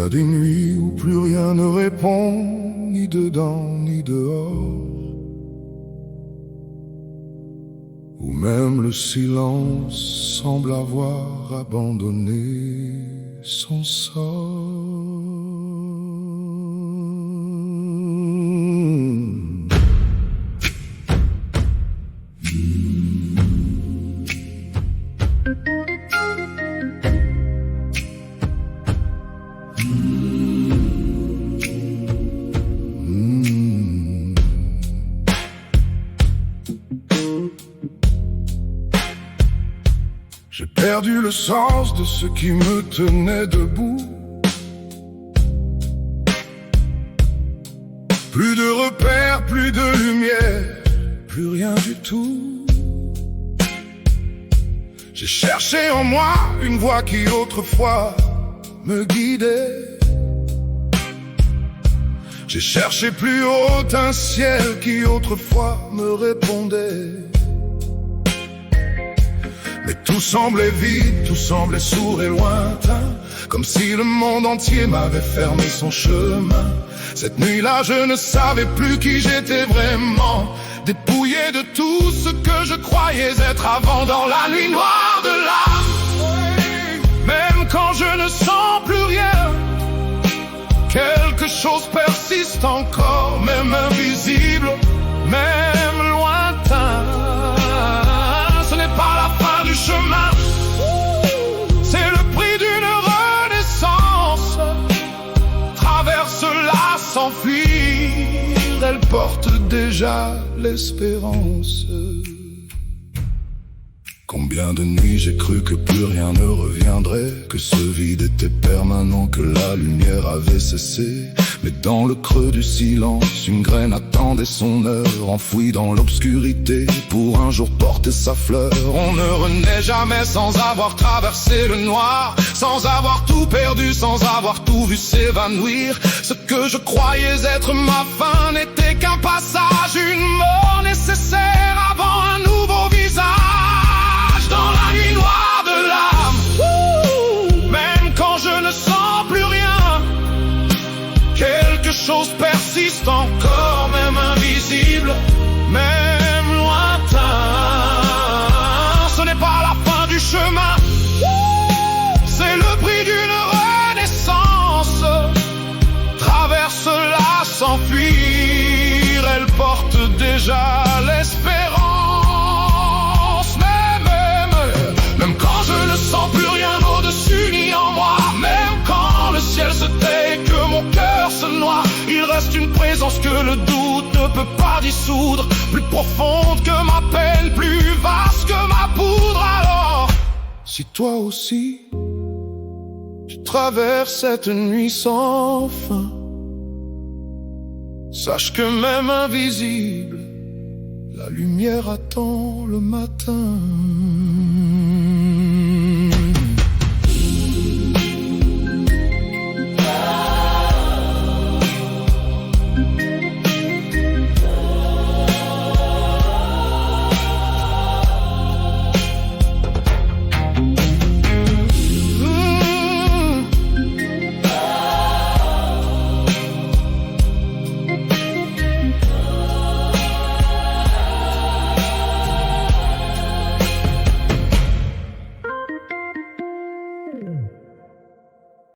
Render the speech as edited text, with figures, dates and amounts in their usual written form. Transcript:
a des nuits où plus rien ne répond, ni dedans ni dehors, où même le silence semble avoir abandonné son sort. J'ai perdu le sens de ce qui me tenait debout. Plus de repères, plus de lumière, plus rien du tout. J'ai cherché en moi une voix qui autrefois me guidait. J'ai cherché plus haut un ciel qui autrefois me répondait. Mais tout semblait vide, tout semblait sourd et lointain, comme si le monde entier m'avait fermé son chemin. Cette nuit-là, je ne savais plus qui j'étais vraiment, dépouillé de tout ce que je croyais être avant. Dans la nuit noire de l'âme, même quand je ne sens plus rien, quelque chose persiste encore, même invisible, même lointain. Ce n'est pas la fin du chemin, c'est le prix d'une renaissance. Traverse-la sans fuir, elle porte déjà l'espérance. Combien de nuits j'ai cru que plus rien ne reviendrait, que ce vide était permanent, que la lumière avait cessé. Mais dans le creux du silence, une graine attendait son heure, enfouie dans l'obscurité, pour un jour porter sa fleur. On ne renaît jamais sans avoir traversé le noir, sans avoir tout perdu, sans avoir tout vu s'évanouir. Ce que je croyais être ma fin n'était qu'un passage, une mort nécessaire avant un nouveau visage. Dans la nuit noire de l'âme, même quand je ne sens plus rien, quelque chose persiste encore, même invisible, même lointain. Ce n'est pas la fin du chemin, c'est le prix d'une renaissance. Traverse-la sans fuir, elle porte déjà l'espérance. Même quand je ne sens plus rien au-dessus ni en moi, même quand le ciel se tait, que mon cœur se noie, il reste une présence que le doute ne peut pas dissoudre, plus profonde que ma peine, plus vaste que ma poudre. Alors, si toi aussi tu traverses cette nuit sans fin, sache que même invisible, la lumière attend le matin.